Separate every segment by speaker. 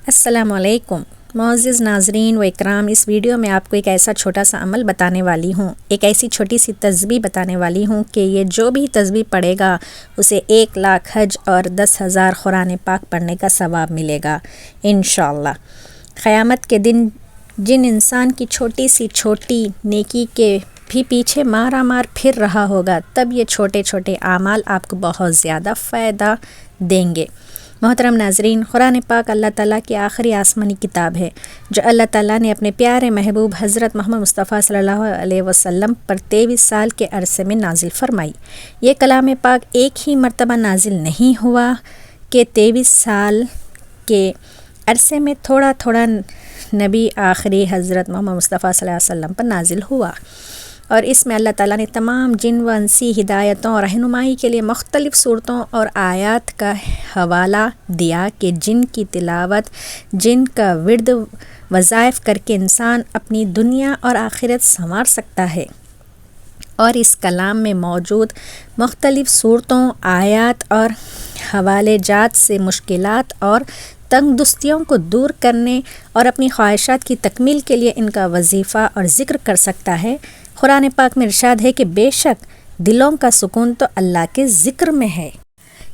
Speaker 1: السلام علیکم معزز ناظرین و اکرام، اس ویڈیو میں آپ کو ایک ایسا چھوٹا سا عمل بتانے والی ہوں، ایک ایسی چھوٹی سی تسبیح بتانے والی ہوں کہ یہ جو بھی تسبیح پڑھے گا اسے 1,00,000 حج اور 10,000 قرآن پاک پڑھنے کا ثواب ملے گا انشاءاللہ۔ قیامت کے دن جن انسان کی چھوٹی سی چھوٹی نیکی کے بھی پیچھے مارا مار پھر رہا ہوگا، تب یہ چھوٹے چھوٹے اعمال آپ کو بہت زیادہ فائدہ دیں گے۔ محترم ناظرین، قرآن پاک اللہ تعالیٰ کی آخری آسمانی کتاب ہے جو اللہ تعالیٰ نے اپنے پیارے محبوب حضرت محمد مصطفیٰ صلی اللہ علیہ وسلم پر 23 سال کے عرصے میں نازل فرمائی۔ یہ کلام پاک ایک ہی مرتبہ نازل نہیں ہوا کہ 23 سال کے عرصے میں تھوڑا تھوڑا نبی آخری حضرت محمد مصطفیٰ صلی اللہ علیہ وسلم پر نازل ہوا، اور اس میں اللہ تعالیٰ نے تمام جن و انسی ہدایتوں اور رہنمائی کے لیے مختلف صورتوں اور آیات کا حوالہ دیا کہ جن کی تلاوت، جن کا ورد وظائف کر کے انسان اپنی دنیا اور آخرت سنوار سکتا ہے۔ اور اس کلام میں موجود مختلف صورتوں، آیات اور حوالے جات سے مشکلات اور تنگ دستیوں کو دور کرنے اور اپنی خواہشات کی تکمیل کے لیے ان کا وظیفہ اور ذکر کر سکتا ہے۔ قرآن پاک میں ارشاد ہے کہ بے شک دلوں کا سکون تو اللہ کے ذکر میں ہے،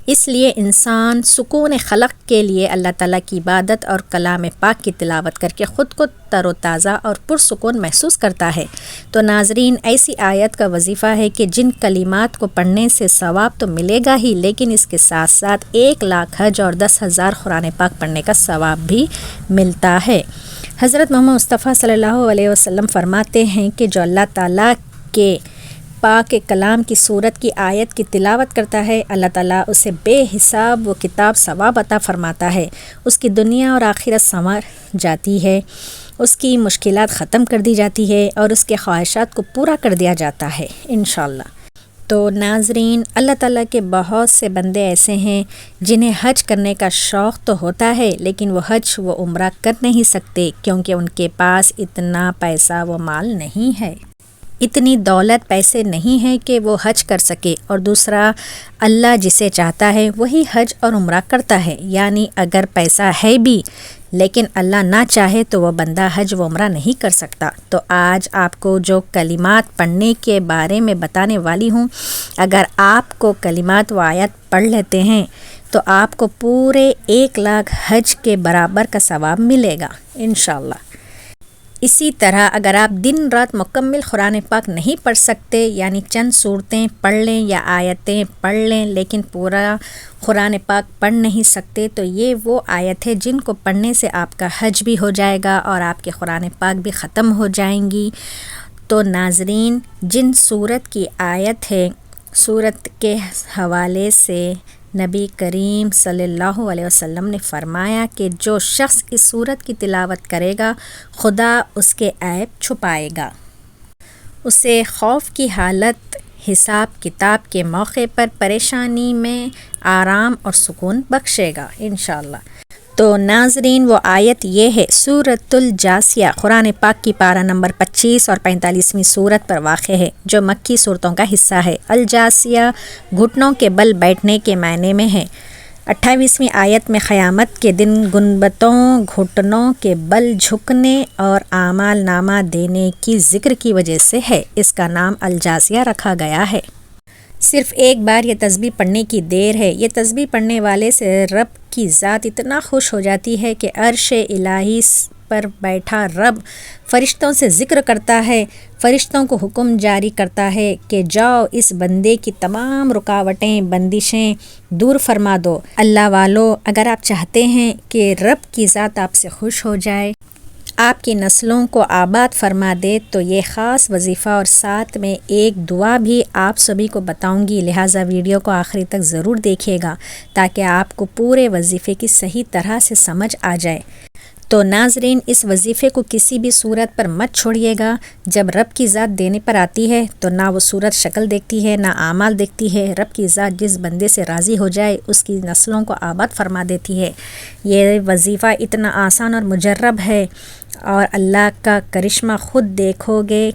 Speaker 1: اس لیے انسان سکون خلق کے لیے اللہ تعالیٰ کی عبادت اور کلام پاک کی تلاوت کر کے خود کو تر و تازہ اور پرسکون محسوس کرتا ہے۔ تو ناظرین، ایسی آیت کا وظیفہ ہے کہ جن کلمات کو پڑھنے سے ثواب تو ملے گا ہی، لیکن اس کے ساتھ ساتھ 1,00,000 حج اور 10,000 قرآن پاک پڑھنے کا ثواب بھی ملتا ہے۔ حضرت محمد مصطفیٰ صلی اللہ علیہ وسلم فرماتے ہیں کہ جو اللہ تعالیٰ کے پاک کلام کی صورت کی آیت کی تلاوت کرتا ہے، اللہ تعالیٰ اسے بے حساب و کتاب ثواب عطا فرماتا ہے، اس کی دنیا اور آخرت سنور جاتی ہے، اس کی مشکلات ختم کر دی جاتی ہے اور اس کے خواہشات کو پورا کر دیا جاتا ہے انشاءاللہ۔ تو ناظرین، اللہ تعالیٰ کے بہت سے بندے ایسے ہیں جنہیں حج کرنے کا شوق تو ہوتا ہے، لیکن وہ حج و عمرہ کر نہیں سکتے کیونکہ ان کے پاس اتنا پیسہ و مال نہیں ہے، اتنی دولت پیسے نہیں ہے کہ وہ حج کر سکے۔ اور دوسرا، اللہ جسے چاہتا ہے وہی حج اور عمرہ کرتا ہے، یعنی اگر پیسہ ہے بھی لیکن اللہ نہ چاہے تو وہ بندہ حج و عمرہ نہیں کر سکتا۔ تو آج آپ کو جو کلمات پڑھنے کے بارے میں بتانے والی ہوں، اگر آپ کو کلمات و آیات پڑھ لیتے ہیں تو آپ کو پورے 1,00,000 حج کے برابر کا ثواب ملے گا انشاءاللہ۔ اسی طرح اگر آپ دن رات مکمل قرآن پاک نہیں پڑھ سکتے، یعنی چند صورتیں پڑھ لیں یا آیتیں پڑھ لیں لیکن پورا قرآن پاک پڑھ نہیں سکتے، تو یہ وہ آیت ہے جن کو پڑھنے سے آپ کا حج بھی ہو جائے گا اور آپ کے قرآن پاک بھی ختم ہو جائیں گی۔ تو ناظرین، جن صورت کی آیت ہے، صورت کے حوالے سے نبی کریم صلی اللہ علیہ وسلم نے فرمایا کہ جو شخص اس صورت کی تلاوت کرے گا، خدا اس کے عیب چھپائے گا، اسے خوف کی حالت، حساب کتاب کے موقع پر پریشانی میں آرام اور سکون بخشے گا انشاءاللہ۔ تو ناظرین، وہ آیت یہ ہے، سورۃ الجاثیہ، قرآن پاک کی پارہ نمبر 25 اور 45ویں سورت پر واقع ہے، جو مکی صورتوں کا حصہ ہے۔ الجاثیہ گھٹنوں کے بل بیٹھنے کے معنی میں ہے۔ 28ویں آیت میں قیامت کے دن گنبدوں، گھٹنوں کے بل جھکنے اور اعمال نامہ دینے کی ذکر کی وجہ سے ہے، اس کا نام الجاثیہ رکھا گیا ہے۔ صرف ایک بار یہ تسبیح پڑھنے کی دیر ہے، یہ تسبیح پڑھنے والے سے رب کی ذات اتنا خوش ہو جاتی ہے کہ عرش الہی پر بیٹھا رب فرشتوں سے ذکر کرتا ہے، فرشتوں کو حکم جاری کرتا ہے کہ جاؤ اس بندے کی تمام رکاوٹیں، بندشیں دور فرما دو۔ اللہ والو، اگر آپ چاہتے ہیں کہ رب کی ذات آپ سے خوش ہو جائے، آپ کی نسلوں کو آباد فرما دے، تو یہ خاص وظیفہ اور ساتھ میں ایک دعا بھی آپ سبھی کو بتاؤں گی، لہٰذا ویڈیو کو آخری تک ضرور دیکھیے گا تاکہ آپ کو پورے وظیفے کی صحیح طرح سے سمجھ آ جائے۔ تو ناظرین، اس وظیفے کو کسی بھی صورت پر مت چھوڑیے گا۔ جب رب کی ذات دینے پر آتی ہے تو نہ وہ صورت شکل دیکھتی ہے، نہ اعمال دیکھتی ہے، رب کی ذات جس بندے سے راضی ہو جائے اس کی نسلوں کو آباد فرما دیتی ہے۔ یہ وظیفہ اتنا آسان اور مجرب ہے، اور اللہ کا کرشمہ خود دیکھو گے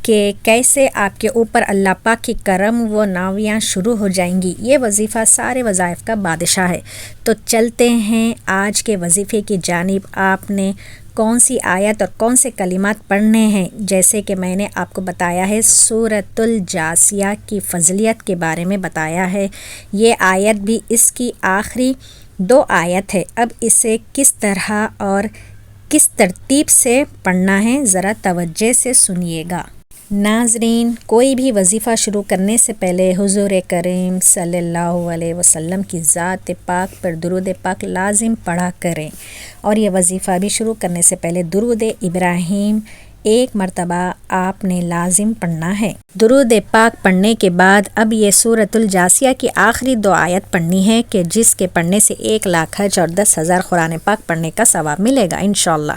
Speaker 1: کہ کیسے آپ کے اوپر اللہ پاک کی کرم و ناویاں شروع ہو جائیں گی۔ یہ وظیفہ سارے وظائف کا بادشاہ ہے۔ تو چلتے ہیں آج کے وظیفے کی جانب۔ آپ نے کون سی آیت اور کون سے کلمات پڑھنے ہیں؟ جیسے کہ میں نے آپ کو بتایا ہے، سورۃ الجاثیہ کی فضیلت کے بارے میں بتایا ہے۔ یہ آیت بھی اس کی آخری 2 آیت ہے۔ اب اسے کس طرح اور کس ترتیب سے پڑھنا ہے ذرا توجہ سے سنیے گا۔ ناظرین، کوئی بھی وظیفہ شروع کرنے سے پہلے حضور کریم صلی اللہ علیہ وسلم کی ذات پاک پر درود پاک لازم پڑھا کریں، اور یہ وظیفہ بھی شروع کرنے سے پہلے درود ابراہیم 1 مرتبہ آپ نے لازم پڑھنا ہے۔ درود پاک پڑھنے کے بعد اب یہ سورۃ الجاثیہ کی آخری 2 آیت پڑھنی ہے کہ جس کے پڑھنے سے 1 لاکھ حج اور 10,000 قرآن پاک پڑھنے کا ثواب ملے گا انشاءاللہ۔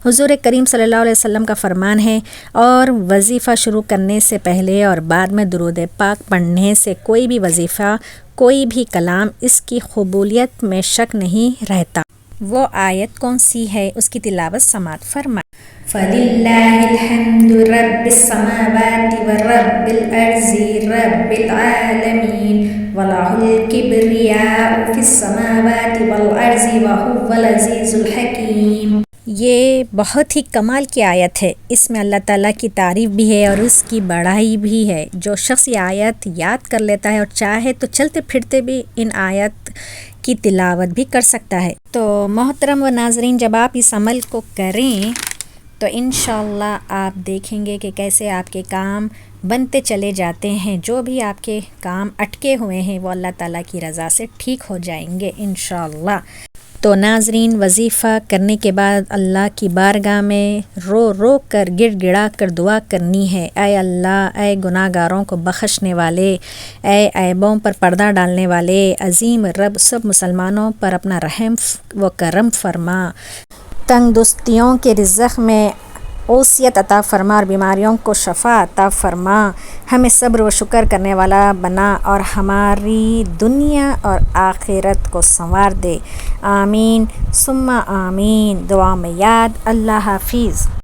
Speaker 1: حضور کریم صلی اللہ علیہ وسلم کا فرمان ہے، اور وظیفہ شروع کرنے سے پہلے اور بعد میں درود پاک پڑھنے سے کوئی بھی وظیفہ، کوئی بھی کلام، اس کی قبولیت میں شک نہیں رہتا۔ وہ آیت کون سی ہے؟ اس کی تلاوت سماعت فرمائیں۔ فَلِلَّهِ الْحَمْدُ رَبِّ السَّمَاوَاتِ وَرَبِّ الْأَرْضِ رَبِّ الْعَالَمِينَ وَلَهُ الْكِبْرِيَاءُ فِي السَّمَاوَاتِ وَالْأَرْضِ وَهُوَ الْعَزِيزُ الْحَكِيمُ۔ یہ بہت ہی کمال کی آیت ہے۔ اس میں اللہ تعالیٰ کی تعریف بھی ہے اور اس کی بڑائی بھی ہے۔ جو شخص یہ آیت یاد کر لیتا ہے اور چاہے تو چلتے پھرتے بھی ان آیت کی تلاوت بھی کر سکتا ہے۔ تو محترم و ناظرین، جب آپ اس عمل کو کریں تو انشاءاللہ آپ دیکھیں گے کہ کیسے آپ کے کام بنتے چلے جاتے ہیں۔ جو بھی آپ کے کام اٹکے ہوئے ہیں وہ اللہ تعالیٰ کی رضا سے ٹھیک ہو جائیں گے انشاءاللہ۔ تو ناظرین، وظیفہ کرنے کے بعد اللہ کی بارگاہ میں رو رو کر، گڑ گڑا کر دعا کرنی ہے۔ اے اللہ، اے گناہ گاروں کو بخشنے والے، اے عیبوں پر پردہ ڈالنے والے عظیم رب، سب مسلمانوں پر اپنا رحم و کرم فرما، تنگ دستیوں کے رزق میں عافیت عطا فرما اور بیماریوں کو شفا عطا فرما، ہمیں صبر و شکر کرنے والا بنا اور ہماری دنیا اور آخرت کو سنوار دے۔ آمین ثم آمین۔ دعا میں یاد۔ اللہ حافظ۔